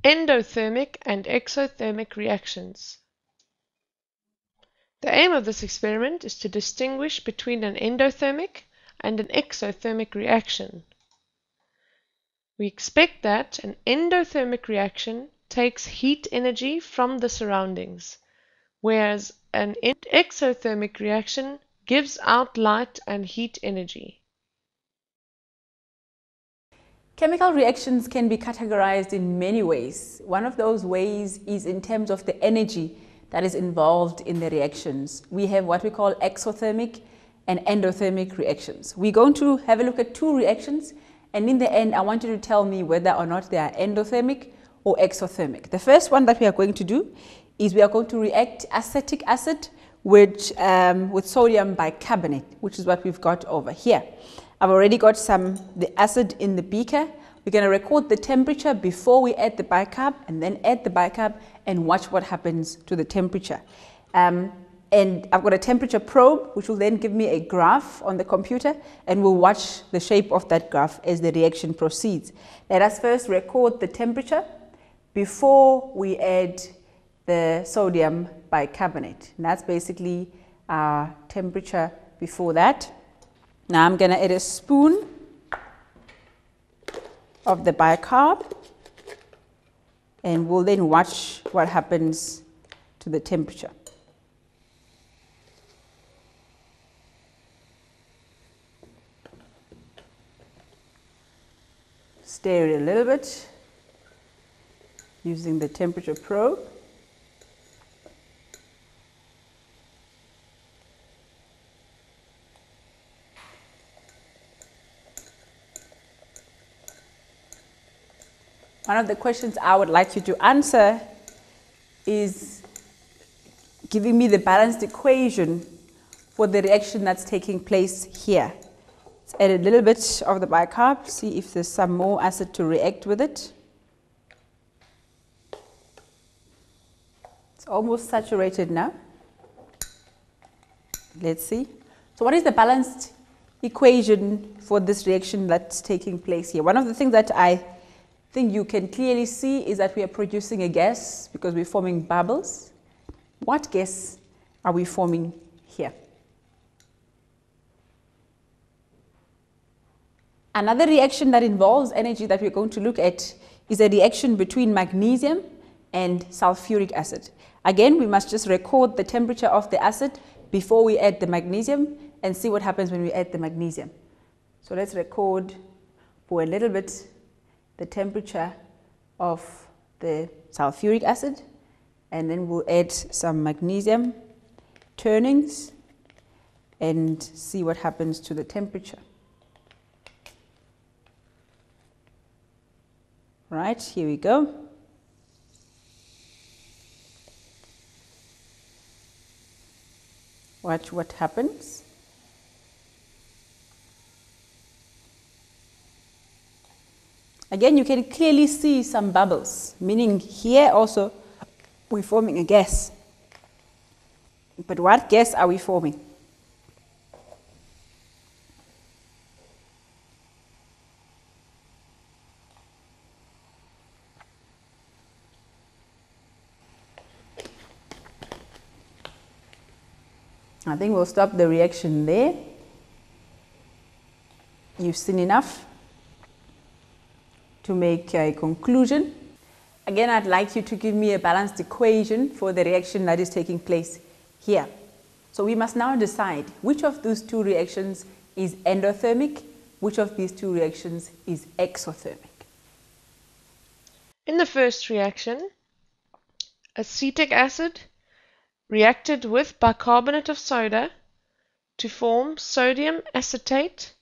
endothermic and exothermic reactions. The aim of this experiment is to distinguish between an endothermic and an exothermic reaction. We expect that an endothermic reaction takes heat energy from the surroundings, whereas an exothermic reaction gives out light and heat energy. Chemical reactions can be categorized in many ways. One of those ways is in terms of the energy that is involved in the reactions. We have what we call exothermic and endothermic reactions. We're going to have a look at two reactions, and in the end I want you to tell me whether or not they are endothermic or exothermic. The first one that we are going to do is we are going to react acetic acid with sodium bicarbonate, which is what we've got over here. I've already got the acid in the beaker. We're going to record the temperature before we add the bicarb, and then add the bicarb and watch what happens to the temperature. And I've got a temperature probe, which will then give me a graph on the computer, and we'll watch the shape of that graph as the reaction proceeds. Let us first record the temperature before we add the sodium bicarbonate. And that's basically our temperature before that. Now I'm going to add a spoon of the bicarb, and we'll then watch what happens to the temperature. Stir it a little bit using the temperature probe. One of the questions I would like you to answer is giving me the balanced equation for the reaction that's taking place here. Let's add a little bit of the bicarb, see if there's some more acid to react with it. It's almost saturated now. Let's see. So what is the balanced equation for this reaction that's taking place here? One of the things that I think you can clearly see is that we are producing a gas because we're forming bubbles. What gas are we forming here? Another reaction that involves energy that we're going to look at is a reaction between magnesium and sulfuric acid. Again, we must just record the temperature of the acid before we add the magnesium and see what happens when we add the magnesium. So let's record for a little bit the temperature of the sulfuric acid, and then we'll add some magnesium turnings and see what happens to the temperature. Right, here we go. Watch what happens. Again, you can clearly see some bubbles, meaning here also we're forming a gas. But what gas are we forming? I think we'll stop the reaction there. You've seen enough to make a conclusion. Again, I'd like you to give me a balanced equation for the reaction that is taking place here. So we must now decide which of those two reactions is endothermic, which of these two reactions is exothermic. In the first reaction, acetic acid reacted with bicarbonate of soda to form sodium acetate,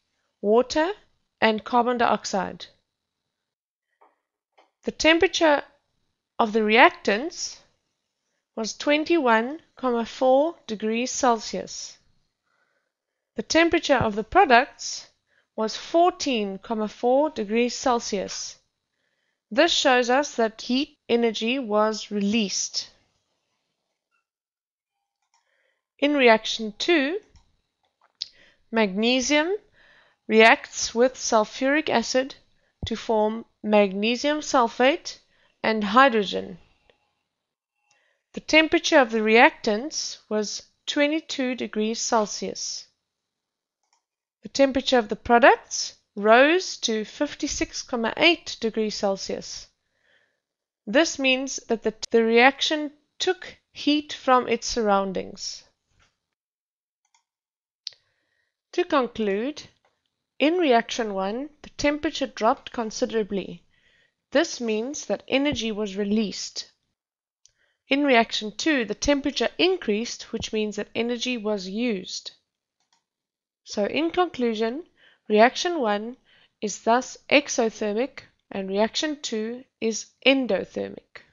water, and carbon dioxide. The temperature of the reactants was 21,4 degrees Celsius. The temperature of the products was 14,4 degrees Celsius. This shows us that heat energy was released. In reaction 2, magnesium reacts with sulfuric acid to form magnesium sulfate and hydrogen. The temperature of the reactants was 22 degrees Celsius. The temperature of the products rose to 56.8 degrees Celsius. This means that the reaction took heat from its surroundings. To conclude, in reaction 1, the temperature dropped considerably. This means that energy was released. In reaction 2, the temperature increased, which means that energy was used. So in conclusion, reaction 1 is thus exothermic and reaction 2 is endothermic.